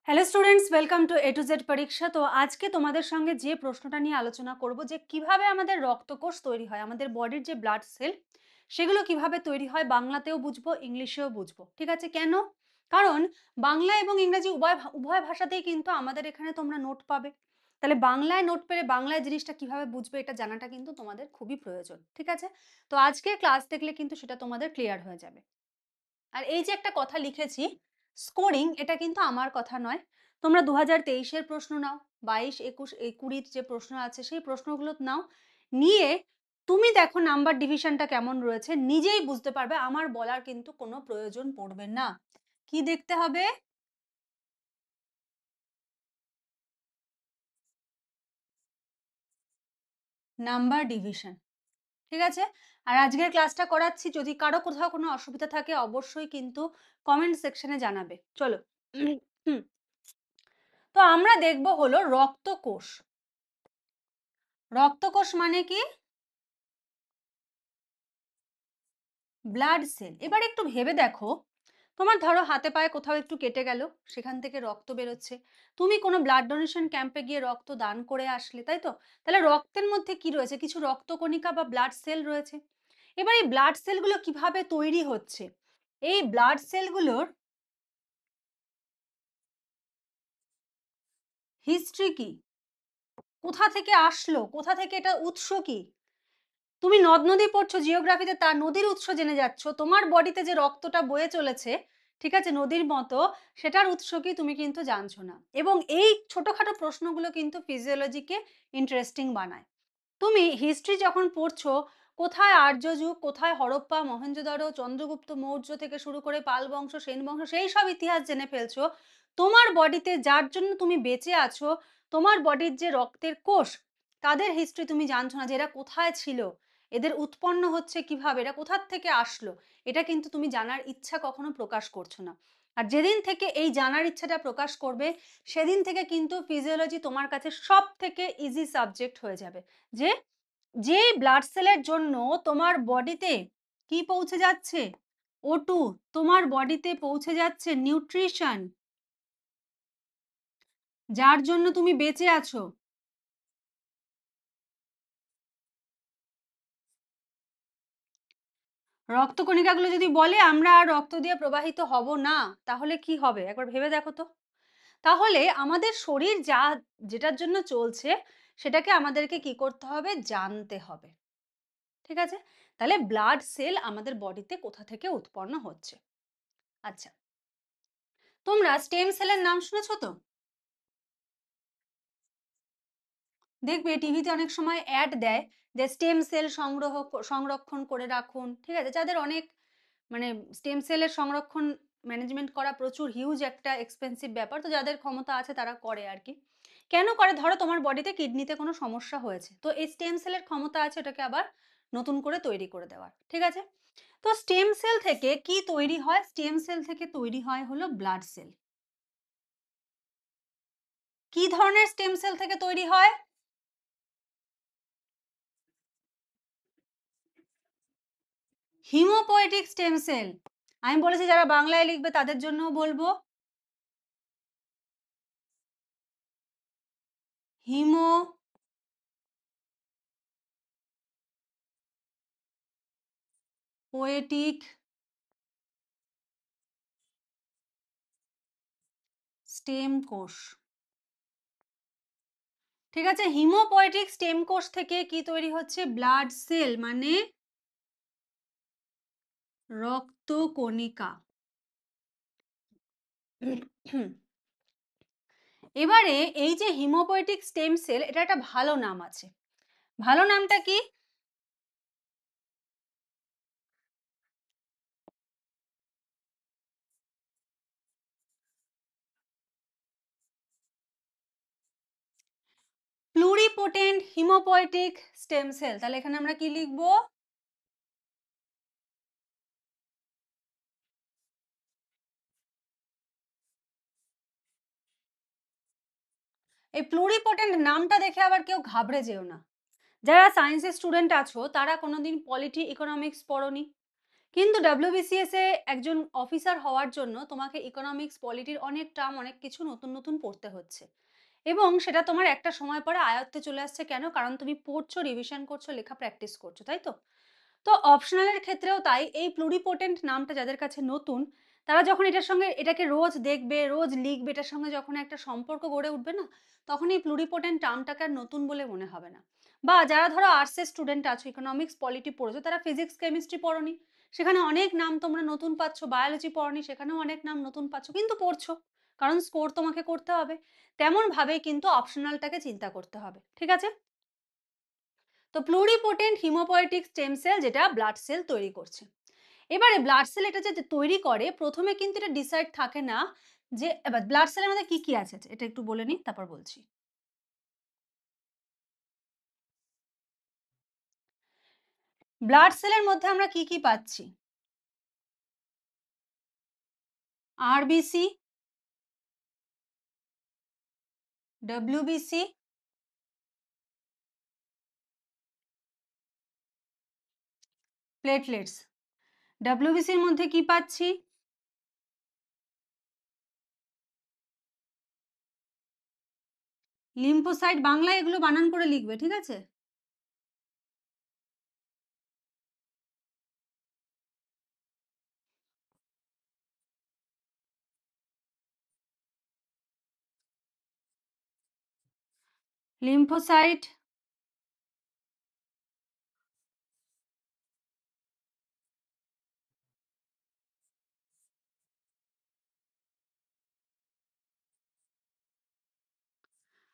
Hello students, welcome to A to Z পরীক্ষা। তো আজকে তোমাদের সঙ্গে যে প্রশ্নটা নিয়ে আলোচনা করব যে কিভাবে আমাদের রক্তকোষ তৈরি হয়, আমাদের বডির যে ব্লাড সেল সেগুলো কিভাবে তৈরি হয়, বাংলাতেও বুঝবো ইংলিশেও বুঝবো। ঠিক আছে? কেন? কারণ বাংলা এবং ইংরেজি উভয় ভাষাতেই কিন্তু আমাদের এখানে তোমরা নোট পাবে। তাহলে বাংলায় নোট পেলে বাংলায় জিনিসটা কিভাবে বুঝবে এটা জানাটা কিন্তু তোমাদের খুবই প্রয়োজন। ঠিক আছে? তো আজকের ক্লাস দেখলে কিন্তু সেটা তোমাদের ক্লিয়ার হয়ে যাবে। আর এই যে একটা কথা লিখেছি স্কোরিং, এটা কিন্তু আমার কথা নয়। তোমরা 2023-এর প্রশ্ন নাও, 22, 21, 20-র যে প্রশ্ন আছে সেই প্রশ্নগুলো নাও, নিয়ে তুমি দেখো নাম্বার ডিভিশনটা কেমন রয়েছে, নিজেই বুঝতে পারবে। আমার বলার কিন্তু কোনো প্রয়োজন পড়বে না। কি দেখতে হবে? Number division. ঠিক আছে? আর আজকের ক্লাসটা করাচ্ছি, যদি কারো কোথাও কোনো অসুবিধা থাকে অবশ্যই কিন্তু কমেন্ট সেকশনে জানাবে। চলো। তো আমরা দেখব হলো রক্তকোষ। রক্তকোষ মানে কি? Blood cell. এবার একটু ভেবে দেখো, তোমার ধরো হাতে পায়ে কোথাও একটু কেটে গেল, সেখান থেকে রক্ত বেরোচ্ছে, তুমি কোনো ব্লাড ডোনেশন ক্যাম্পে গিয়ে রক্ত দান করে আসলে, তাই তো? তাহলে রক্তের মধ্যে কি রয়েছে? কিছু রক্তকণিকা বা ব্লাড সেল রয়েছে। এবার এই ব্লাড সেলগুলো কিভাবে তৈরি হচ্ছে? এই ব্লাড সেলগুলোর হিস্ট্রি কি? কোথা থেকে আসলো? কোথা থেকে এটা উৎস কি? তুমি নদ নদী পড়ছো জিওগ্রাফিতে, তার নদীর উৎস জেনে যাচ্ছ, তোমার বডিতে যে রক্তটা বয়ে চলেছে, ঠিক আছে, নদীর মতো, সেটার উৎস কি তুমি কিন্তু জানছো না। এবং এই ছোটখাটো প্রশ্নগুলো কিন্তু ফিজিওলজিকে ইন্টারেস্টিং বানায়। তুমি হিস্ট্রি যখন পড়ছো, কোথায় আর্য যুগ, কোথায় হরপ্পা, মহেঞ্জোদারো, চন্দ্রগুপ্ত মৌর্য থেকে শুরু করে পাল বংশ, সেন বংশ, সেই সব ইতিহাস জেনে ফেলছো, তোমার বডিতে যার জন্য তুমি বেঁচে আছো, তোমার বডির যে রক্তের কোষ, তাদের হিস্ট্রি তুমি জানছো না, যে এরা কোথায় ছিল, এদের উৎপন্ন হচ্ছে কিভাবে, এরা কোথার থেকে আসলো, এটা কিন্তু তুমি জানার ইচ্ছা কখনো প্রকাশ করছো না। আর যেদিন থেকে এই জানার ইচ্ছাটা প্রকাশ করবে, সেদিন থেকে কিন্তু ফিজিওলজি তোমার কাছে সব থেকে ইজি সাবজেক্ট হয়ে যাবে। যে যে ব্লাড সেলের জন্য তোমার বডিতে কি পৌঁছে যাচ্ছে? O2। তোমার বডিতে পৌঁছে যাচ্ছে নিউট্রিশন, যার জন্য তুমি বেঁচে আছো। রক্তকণিকাগুলো যদি বলে আমরা আর রক্ত দিয়ে প্রবাহিত হব না, তাহলে কি হবে একবার ভেবে দেখো তো। তাহলে আমাদের শরীর যা যেটার জন্য চলছে, সেটাকে আমাদেরকে কি করতে হবে? জানতে হবে। ঠিক আছে? তাহলে ব্লাড সেল আমাদের বডিতে কোথা থেকে উৎপন্ন হচ্ছে। আচ্ছা, তোমরা স্টেম সেলের নাম শুনেছো তো? দেখবে টিভিতে অনেক সময় অ্যাড দেয় যে স্টেম সেল সংরক্ষণ করে রাখুন। ঠিক আছে? যাদের অনেক মানে স্টেম সেলের সংরক্ষণ ম্যানেজমেন্ট করা প্রচুর হিউজ একটা এক্সপেন্সিভ ব্যাপার, তো যাদের ক্ষমতা আছে তারা করে আর কি। কেন করে? ধরো তোমার বডিতে কিডনিতে কোনো সমস্যা হয়েছে, তো এই স্টেম সেলের ক্ষমতা আছে ওটাকে আবার নতুন করে তৈরি করে দেওয়ার। ঠিক আছে? তো স্টেম সেল থেকে কি তৈরি হয়? স্টেম সেল থেকে তৈরি হয় হলো ব্লাড সেল। কি ধরনের স্টেম সেল থেকে তৈরি হয়? হিমোপোয়েটিক স্টেম সেল। আমি বলেছি যারা বাংলায় লিখবে তাদের জন্যও বলবো, হিমোপোয়েটিক স্টেম কোষ। ঠিক আছে? হিমোপোয়েটিক স্টেম কোষ থেকে কি তৈরি হচ্ছে? ব্লাড সেল, মানে রক্তকণিকা। এবারে এই যে হিমোপোয়েটিক স্টেম সেল, এটা একটা ভালো নাম আছে। ভালো নামটা কি? Pluripotent haematopoietic stem cell. তাহলে এখানে আমরা কি লিখবো? এই প্লুরিপোটেন্ট নামটা দেখে আবার কেউ ঘাবড়ে যেও না। যারা সায়েন্সের স্টুডেন্ট আছো তারা কোনোদিন পলিটি ইকোনমিক্স পড়োনি, কিন্তু WBCS এ একজন অফিসার হওয়ার জন্য তোমাকে ইকোনমিক্স, পলিটির অনেক টার্ম, অনেক কিছু নতুন, নতুন পড়তে হচ্ছে। এবং সেটা তোমার একটা সময় পরে আয়ত্তে চলে আসছে কেন? কারণ তুমি পড়ছো, রিভিশন করছো, লেখা প্র্যাকটিস করছো, তাই তো? তো অপশনাল এর ক্ষেত্রেও তাই এই প্লুরিপোটেন্ট নামটা যাদের কাছে নতুন, তারা যখন এটার সঙ্গে এটাকে রোজ দেখবে, রোজ লিখবে, এটার সঙ্গে যখন একটা সম্পর্ক গড়ে উঠবে না, তখন এই প্লুরিপোটেন্ট টার্মটাকে আর নতুন বলে মনে হবে না। বা যারা ধরো আর্টসের স্টুডেন্ট আছো, ইকোনমিক্স, পলিটি পড়েছো, তারা ফিজিক্স, কেমিস্ট্রি পড়োনি। সেখানে অনেক নাম তোমরা নতুন পাচ্ছ, বায়োলজি পড়োনি, সেখানেও অনেক নাম নতুন পাচ্ছ, কিন্তু পড়ছো। কারণ স্কোর তোমাকে করতে হবে। তেমন ভাবেই কিন্তু অপশনালটাকে চিন্তা করতে হবে। ঠিক আছে? তো প্লুরিপোটেন্ট হিমোপয়েটিক স্টেম সেল যেটা ব্লাড সেল তৈরি করছে। এবারে ব্লাড সেল এটা যে তৈরি করে প্রথমে কিন্তু এটা ডিসাইড থাকে না যে এবার ব্লাড সেলের মধ্যে কি কি আছে এটা একটু বলে নিই তারপর বলছি। ব্লাড সেলের মধ্যে আমরা কি কি পাচ্ছি? RBC, WBC, platelets. ডব্লিউবিসির মধ্যে কি পাচ্ছি? লিম্ফোসাইট। বাংলায় এগুলো বানান করে লিখবে, ঠিক আছে? লিম্ফোসাইট,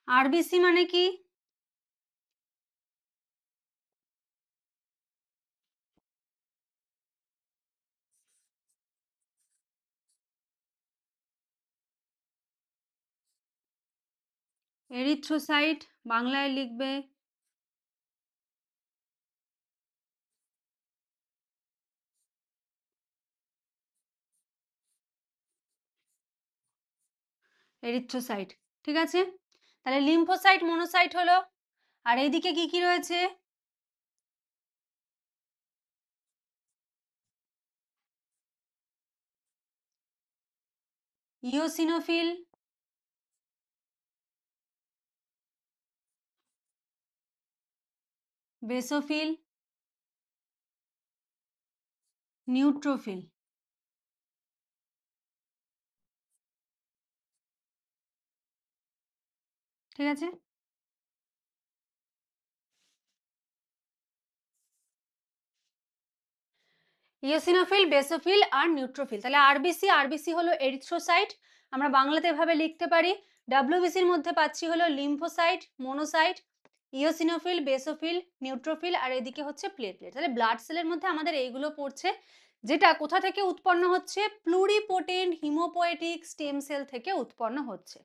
আরবিসি মানে কি? এরিথ্রোসাইট বাংলায় লিখবে। এরিথ্রোসাইট, ঠিক আছে? তাহলে লিম্ফোসাইট, মনোসাইট হলো। আর এইদিকে কি কি রয়েছে? ইওসিনোফিল, বেসোফিল, নিউট্রোফিল, ঠিক আছে? ইওসিনোফিল, বেসোফিল আর নিউট্রোফিল। তাহলে আরবিসি, আরবিসি হলো এরিথ্রোসাইট, আমরা বাংলাতে এভাবে লিখতে পারি। ডাব্লিউবিসির মধ্যে পাচ্ছি হলো lymphocyte, monocyte, eosinophil, basophil, neutrophil আর এদিকে হচ্ছে প্লেটলেট। তাহলে ব্লাড সেলের মধ্যে আমাদের এইগুলো পড়ছে, যেটা কোথা থেকে উৎপন্ন হচ্ছে? প্লুরিপোটেন্ট হিমোপয়েটিক স্টেম সেল থেকে উৎপন্ন হচ্ছে।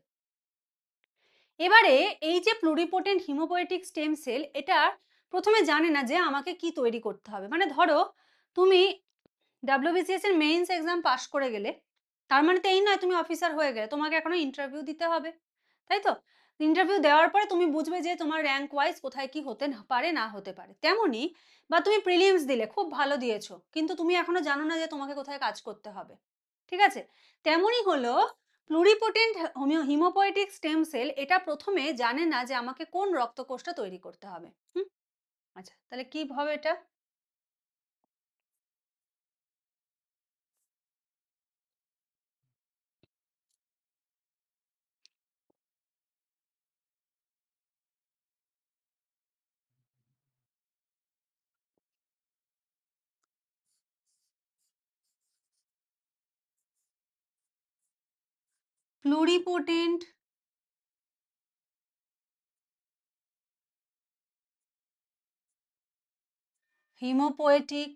এবারে এই যে প্লুরিপোটেন্ট হিমোপয়েটিক স্টেম সেল, এটা প্রথমে জানে না যে আমাকে কি তৈরি করতে হবে। মানে ধরো তুমি ডাব্লিউবিসিএস এর মেইনস এক্সাম পাশ করে গেলে, তার মানে তো এই নয় তুমি অফিসার হয়ে গেলে, তোমাকে এখনো ইন্টারভিউ দিতে হবে, তাই তো? ইন্টারভিউ দেওয়ার পরে তুমি বুঝবে যে তোমার র্যাঙ্ক ওয়াইজ কোথায় কি হতে পারে না হতে পারে। তেমনি বা তুমি প্রিলিমস দিলে, খুব ভালো দিয়েছো, কিন্তু তুমি এখনো জানো না যে তোমাকে কোথায় কাজ করতে হবে, ঠিক আছে? তেমনই হলো প্লুরিপোটেন্ট হিমোপয়েটিক স্টেম সেল, এটা প্রথমে জানে না যে আমাকে কোন রক্তকোষটা তৈরি করতে হবে। হুম, আচ্ছা, তাহলে কি হবে এটা? প্লুরিপোটেন্ট হিমোপোয়েটিক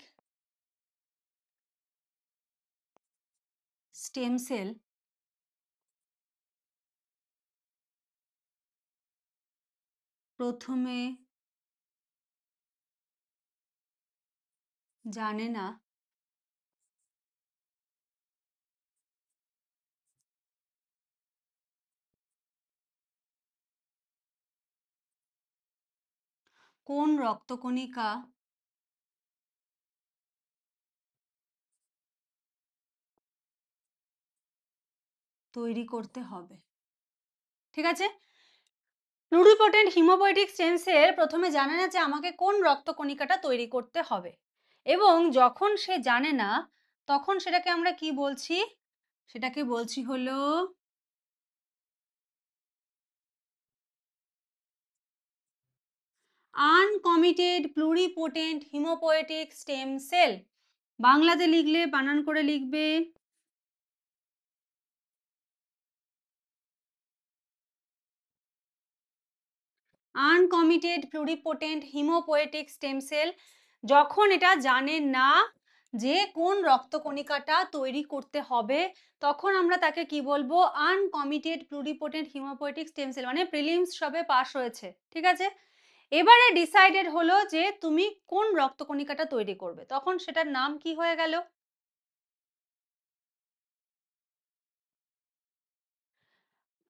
স্টেম সেল প্রথমে জানে না কোন রক্তকণিকা তৈরি করতে হবে। ঠিক আছে? প্লুরিপোটেন্ট হিমোপয়েটিক স্টেম সেল প্রথমে জানে না যে আমাকে কোন রক্তকণিকাটা তৈরি করতে হবে, এবং যখন সে জানে না তখন সেটাকে আমরা কি বলছি? সেটাকে বলছি হলো uncommitted pluripotent haemopoietic stem cell. বাংলাতে লিখলে বানান করে লিখবে uncommitted pluripotent haematopoietic stem sell. যখন এটা জানে না যে কোন রক্তকণিকাটা তৈরি করতে হবে, তখন আমরা তাকে কি বলবো? Uncommitted pluripotent haematopoietic stem cell. মানে প্রিলিমস সবে পাস হয়েছে, ঠিক আছে? এবারে ডিসাইডেড হলো যে তুমি কোন রক্তকণিকাটা তৈরি করবে, তখন সেটার নাম কি হয়ে গেল?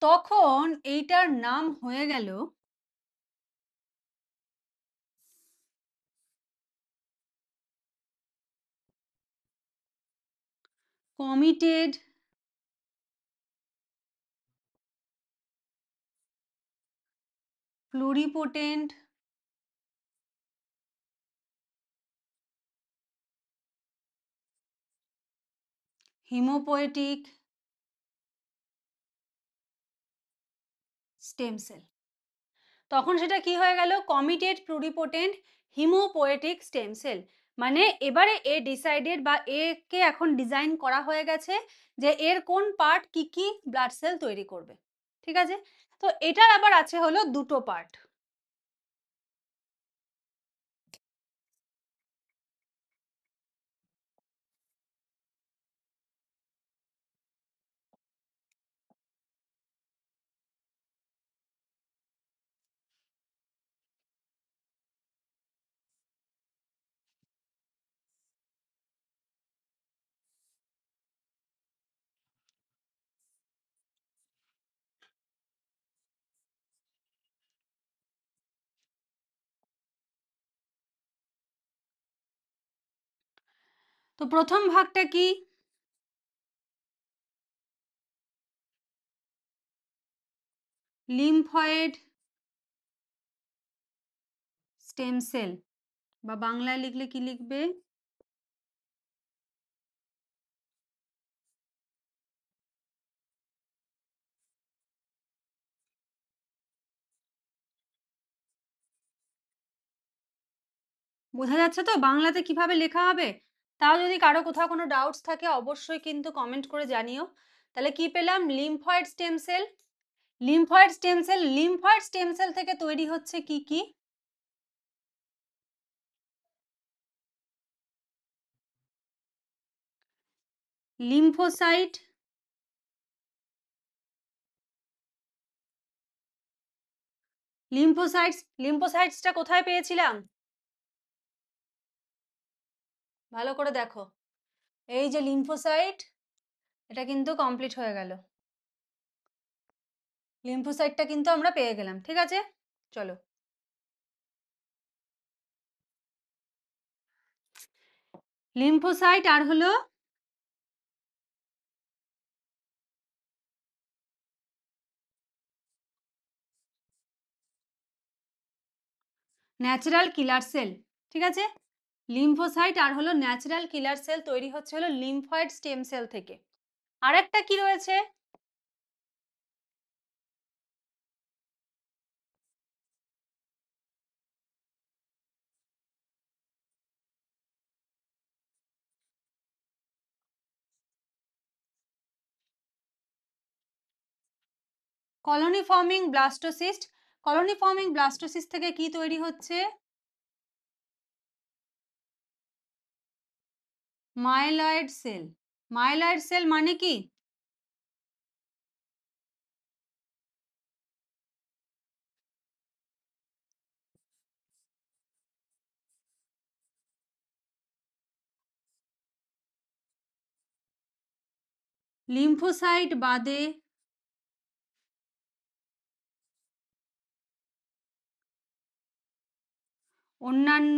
তখন এইটার নাম হয়ে গেল committed pluripotent haematopoietic stem cell. তখন সেটা কি হয়ে গেল? Committed pluripotent haematopoietic stem cell. মানে এবারে এ ডিসাইডেড বা একে এখন ডিজাইন করা হয়ে গেছে যে এর কোন পার্ট কি কি ব্লাড সেল তৈরি করবে, ঠিক আছে? তো এটার আবার আছে হলো দুটো পার্ট। তো প্রথম ভাগটা কি? লিম্ফয়েড স্টেম সেল, বা বাংলায় লিখলে কি লিখবে? বোঝা যাচ্ছে তো বাংলাতে কিভাবে লেখা হবে? তাও যদি কারো কোথাও কোনো ডাউটস থাকে অবশ্যই কিন্তু কমেন্ট করে জানিও। তাহলে কি পেলাম? Lymphoid stem cell. Lymphoid stem cell, lymphoid stem cell থেকে তৈরি হচ্ছে কি কি? Lymphocyte, lymphocytes. লিম্ফোসাইটসটা কোথায় পেয়েছিলাম? ভালো করে দেখো, এই যে লিম্ফোসাইট, এটা কিন্তু কমপ্লিট হয়ে গেল। লিম্ফোসাইটটা কিন্তু আমরা পেয়ে গেলাম, ঠিক আছে? চলো, লিম্ফোসাইট আর হলো ন্যাচারাল কিলার সেল, ঠিক আছে? লিম্ফোসাইট আর হলো ন্যাচারাল কিলার সেল তৈরি হচ্ছে হলো লিম্ফয়েড স্টেম সেল থেকে। আরেকটা কি রয়েছে? Colony forming blastocyst. Colony forming blastocyst থেকে কি তৈরি হচ্ছে? Myeloid sell. মাইলয়েড সেল মানে কি? লিম্ফোসাইট বাদে অন্যান্য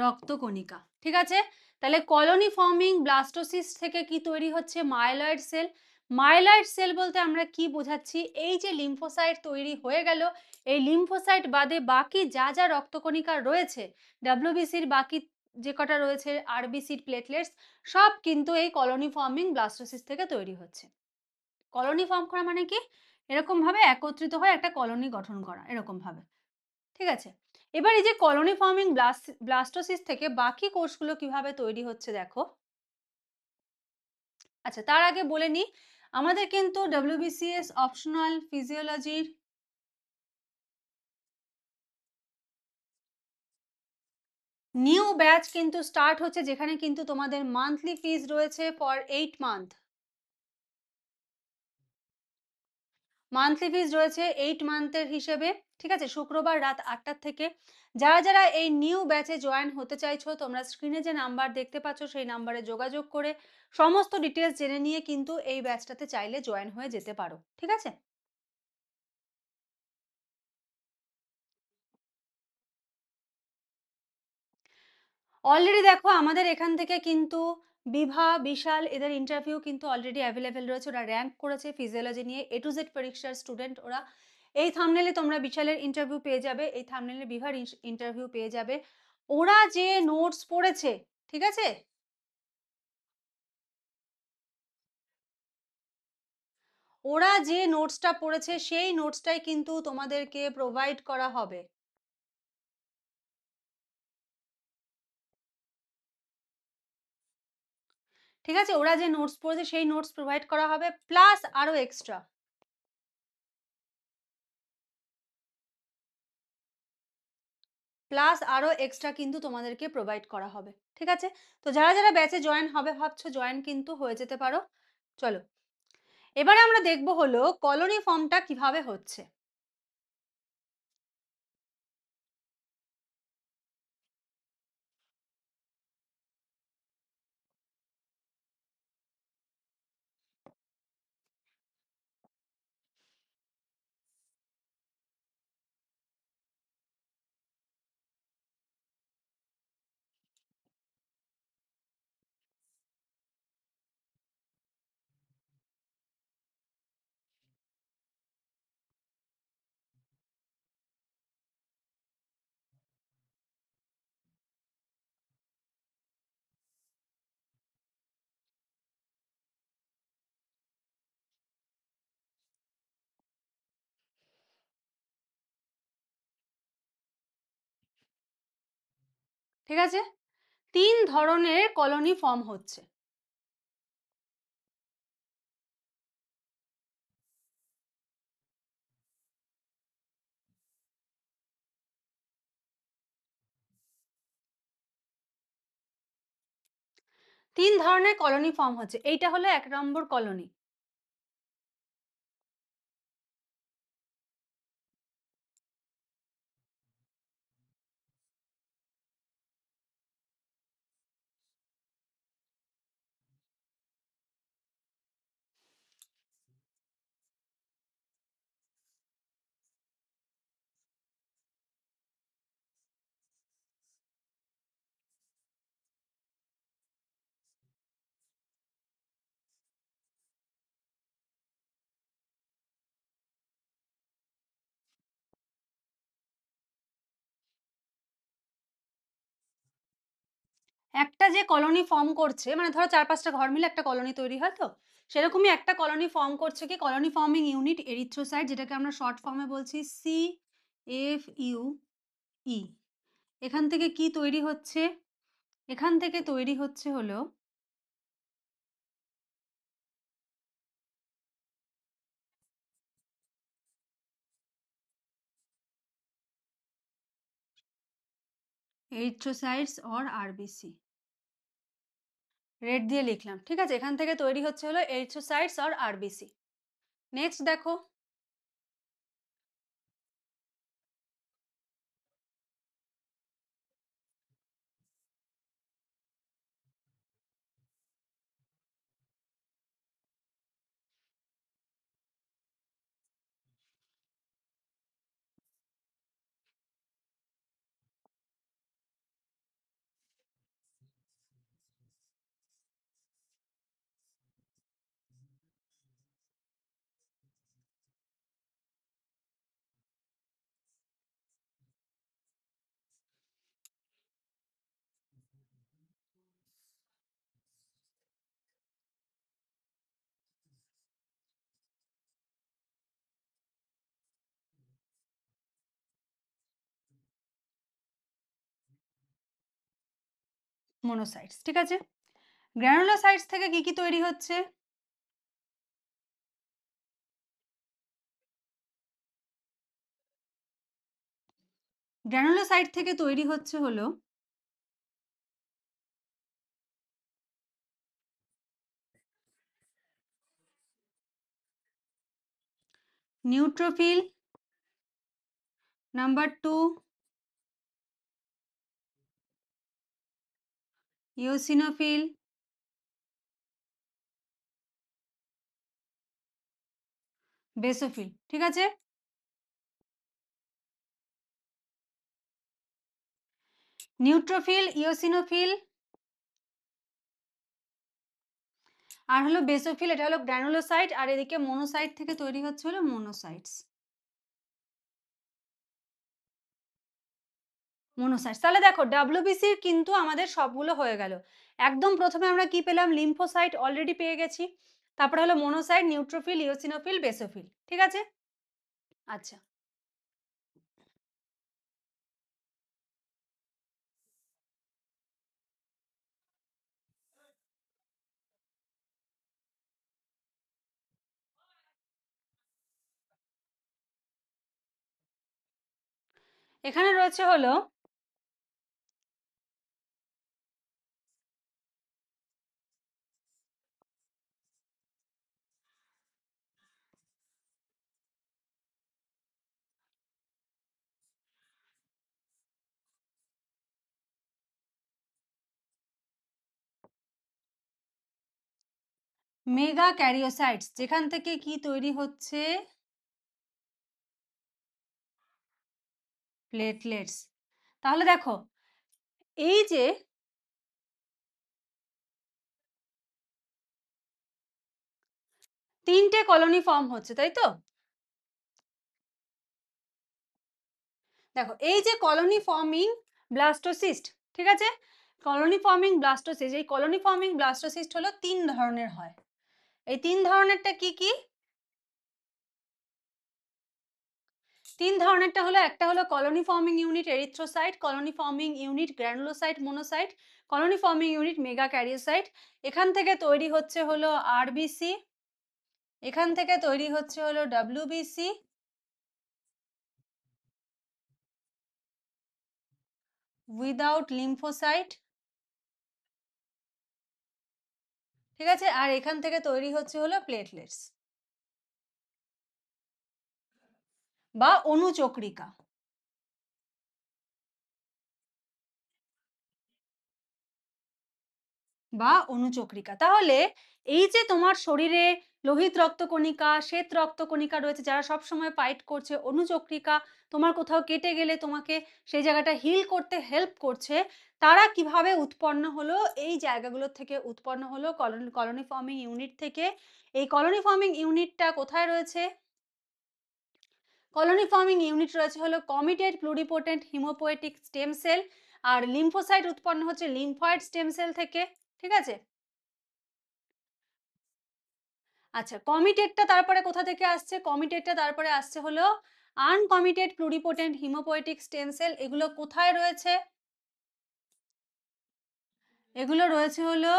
রক্তকণিকা। ঠিক আছে? তাহলে কলোনি ফর্মিং ব্লাস্টোসিস্ট থেকে কি তৈরি হচ্ছে? Myeloid sell. মায়েলয়েড সেল বলতে আমরা কি বোঝাচ্ছি? এই যে লিম্ফোসাইট তৈরি হয়ে গেল, এই লিম্ফোসাইট বাদে বাকি যা যা রক্তকণিকা রয়েছে, ডাব্লিউবিসির বাকি যে কটা রয়েছে, আরবিসির প্লেটলেটস, সব কিন্তু এই কলোনি ফর্মিং ব্লাস্টোসিস্ট থেকে তৈরি হচ্ছে। কলোনি ফর্ম করা মানে কি? এরকম ভাবে একত্রিত হয়ে একটা কলোনি গঠন করা, এরকম ভাবে। ঠিক আছে? এবার এই যে কলোনি ফর্মিং ব্লাস্টোসিস্ট থেকে বাকি কোষগুলো কিভাবে তৈরি হচ্ছে দেখো। আচ্ছা, তার আগে বলে নিই, আমাদের কিন্তু ডব্লিউবিসিএস অপশনাল ফিজিওলজির নিউ ব্যাচ কিন্তু স্টার্ট হচ্ছে, যেখানে কিন্তু তোমাদের মান্থলি ফিজ রয়েছে ফর 8 মান্থ। মান্থলি ফিজ রয়েছে 8 মান্থের হিসেবে। ঠিক আছে? শুক্রবার রাত 8টা থেকে। যারা যারা এই নিউ ব্যাচে জয়েন হতে চাইছো, তোমরা স্ক্রিনে যে নাম্বার দেখতে পাচ্ছ সেই নাম্বারে যোগাযোগ করে সমস্ত ডিটেলস জেনে নিয়ে কিন্তু এই ব্যাচটাতে চাইলে জয়েন হয়ে যেতে পারো। ঠিক আছে? অলরেডি দেখো আমাদের এখান থেকে কিন্তু বিভা, বিশাল, এদের ইন্টারভিউ কিন্তু অলরেডি অ্যাভেলেবেল রয়েছে। ওরা র্যাঙ্ক করেছে ফিজিওলজি নিয়ে, A to Z পরীক্ষার স্টুডেন্ট ওরা। এই থাম্বনেলে তোমরা বিশালের ইন্টারভিউ পেয়ে যাবে, এই থাম্বনেলে বিভার ইন্টারভিউ পেয়ে যাবে। ওরা যে নোটস পড়েছে, ঠিক আছে, ওরা যে নোটসটা পড়েছে সেই নোটসটাই কিন্তু তোমাদেরকে প্রোভাইড করা হবে। ঠিক আছে? ওরা যে নোটস পড়েছে সেই নোটস প্রোভাইড করা হবে, প্লাস আরো এক্সট্রা, কিন্তু তোমাদেরকে প্রোভাইড করা হবে। ঠিক আছে? তো যারা যারা ব্যাচে জয়েন হবে ভাবছো, জয়েন কিন্তু হয়ে যেতে পারো। চলো, এবারে আমরা দেখব হলো কলোনি ফর্মটা কিভাবে হচ্ছে। ঠিক আছে? 3 ধরনের কলোনি ফর্ম হচ্ছে। 3 ধরনের কলোনি ফর্ম হচ্ছে। এইটা হলো 1 নম্বর কলোনি। একটা যে কলোনি ফর্ম করছে, মানে ধরো 4-5টা ঘর মিলে একটা কলোনি তৈরি হয়, তো সেরকমই একটা কলোনি ফর্ম করছে কি, কলোনি ফর্মিং ইউনিট এরিথ্রোসাইট, যেটাকে আমরা শর্ট ফর্মে বলছি CFUE। এখান থেকে কি তৈরি হচ্ছে? এখান থেকে তৈরি হচ্ছে হলো এরিথ্রোসাইটস অর আরবিসি। রেড দিয়ে লিখলাম। ঠিক আছে? এখান থেকে তৈরি হচ্ছে হলো এরিথ্রোসাইটস অর আরবিসি। নেক্সট দেখো, মনোসাইটস, ঠিক আছে। গ্র্যানুলোসাইটস থেকে কি কি তৈরি হচ্ছে? গ্র্যানুলোসাইট থেকে তৈরি হচ্ছে হলো নিউট্রোফিল, নাম্বার 2 ইওসিনোফিল, বেসোফিল, ঠিক আছে। নিউট্রোফিল, ইওসিনোফিল আর হলো বেসোফিল, এটা হলো গ্র্যানুলোসাইট, আর এদিকে মনোসাইট থেকে তৈরি হচ্ছে হলো মনোসাইটস। মনোসাইটস, তাহলে দেখো ডাব্লিউবিসি কিন্তু আমাদের সবগুলো হয়ে গেল। একদম প্রথমে আমরা কি পেলাম? লিম্ফোসাইট অলরেডি পেয়ে গেছি। তারপরে হলো মনোসাইট, নিউট্রোফিল, ইওসিনোফিল, বেসোফিল, ঠিক আছে। আচ্ছা, এখানে রয়েছে হলো মেগা ক্যারিওসাইটস, যেখান থেকে কি তৈরি হচ্ছে? প্লেটলেটস। তাহলে দেখো এই যে তিনটে কলোনি ফর্ম হচ্ছে, তাই তো? দেখো এই যে কলোনি ফর্মিং ব্লাস্টোসিস্ট, ঠিক আছে, কলোনি ফর্মিং ব্লাস্টোসিস্ট, এই কলোনি ফর্মিং ব্লাস্টোসিস্ট হলো 3 ধরনের হয়। এই 3 ধরনেরটা কি কি? 3 ধরনেরটা হলো, একটা হলো colony forming unit erythrocyte, colony forming unit granulocyte monocyte, colony forming unit megakaryocyte. এখান থেকে তৈরি হচ্ছে হলো আরবিসি, এখান থেকে তৈরি হচ্ছে হলো ডাব্লিউবিসি, উইদাউট লিম্ফোসাইট, ঠিক আছে, আর এখান থেকে তৈরি হচ্ছে হলো প্লেটলেটস বা অণুচক্রিকা। বা অণুচক্রিকা। তাহলে এই যে তোমার শরীরে লোহিত রক্তকণিকা, শ্বেত রক্তকণিকা রয়েছে যারা সব সময় ফাইট করছে, অণুচক্রিকা তোমার কোথাও কেটে গেলে তোমাকে সেই জায়গাটা হিল করতে হেল্প করছে, তারা কিভাবে উৎপন্ন হলো? এই জায়গাগুলোর থেকে উৎপন্ন হলো কলোনি ফর্মিং ইউনিট থেকে। এই কলোনি ফর্মিং ইউনিটটা কোথায় রয়েছে? কলোনি ফর্মিং ইউনিট রয়েছে হলো committed pluripotent haematopoietic stem sell, আর লিম্ফোসাইট উৎপন্ন হচ্ছে লিম্ফয়েড স্টেম সেল থেকে, ঠিক আছে। আচ্ছা, কমিটেডটা তারপরে কোথা থেকে আসছে? কমিটেডটা তারপরে আসছে হলো uncommitted pluripotent haematopoietic stem sell. এগুলো কোথায় রয়েছে? এগুলো রয়েছে হলো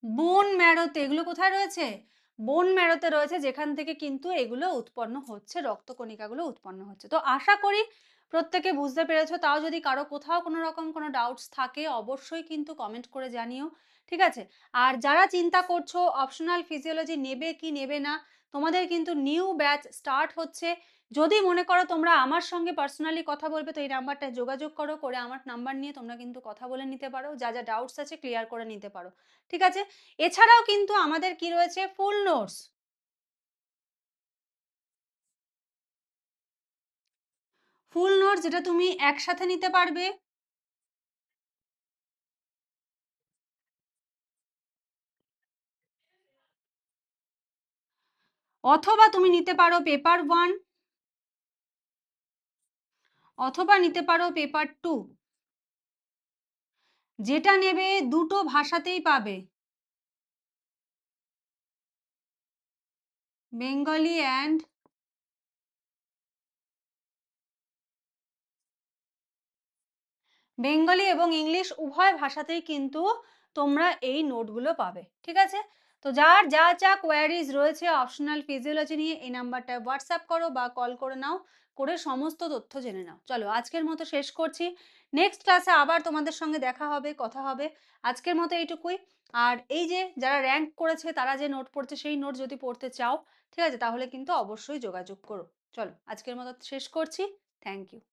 বোন ম্যারোতে। এগুলো কোথায় রয়েছে? বোন ম্যারোতে রয়েছে, যেখান থেকে কিন্তু এগুলো উৎপন্ন হচ্ছে, রক্তকণিকাগুলো উৎপন্ন হচ্ছে। তো আশা করি প্রত্যেকে বুঝতে পেরেছো। তাও যদি কারো কোথাও কোনো রকম কোনো ডাউটস থাকে অবশ্যই কিন্তু কমেন্ট করে জানিও, ঠিক আছে। আর যারা চিন্তা করছো অপশনাল ফিজিওলজি নেবে কি নেবে না, তোমাদের কিন্তু নিউ ব্যাচ স্টার্ট হচ্ছে। যদি মনে করো তোমরা আমার সঙ্গে পার্সোনালি কথা বলবে, তো এই নাম্বারটায় যোগাযোগ করো, করে আমার নাম্বার নিয়ে তোমরা কিন্তু কথা বলে নিতে পারো, যা যা ডাউটস আছে ক্লিয়ার করে নিতে পারো, ঠিক আছে। এছাড়াও কিন্তু আমাদের কি রয়েছে? ফুল নোটস। ফুল নোটস যেটা তুমি একসাথে নিতে পারবে, অথবা তুমি নিতে পারো পেপার 1, অথবা নিতে পারো পেপার 2। যেটা নেবে দুটো ভাষাতেই পাবে, বেঙ্গলি অ্যান্ড বেঙ্গলি এবং ইংলিশ উভয় ভাষাতেই কিন্তু তোমরা এই নোটগুলো পাবে। ঠিক আছে? তো যার যা যা কোয়ারিজ রয়েছে অপশনাল ফিজিওলজি নিয়ে এই নাম্বারটায় হোয়াটসঅ্যাপ করো বা কল করে নাও, করে সমস্ত তথ্য জেনে নাও। চলো আজকের মতো শেষ করছি। নেক্সট ক্লাসে আবার তোমাদের সঙ্গে দেখা হবে, কথা হবে। আজকের মতো এইটুকুই। আর এই যে যারা র‍্যাংক করেছে তারা যে নোট পড়ছে সেই নোট যদি পড়তে চাও, ঠিক আছে? তাহলে কিন্তু অবশ্যই যোগাযোগ করো। চলো আজকের মতো শেষ করছি। Thank you.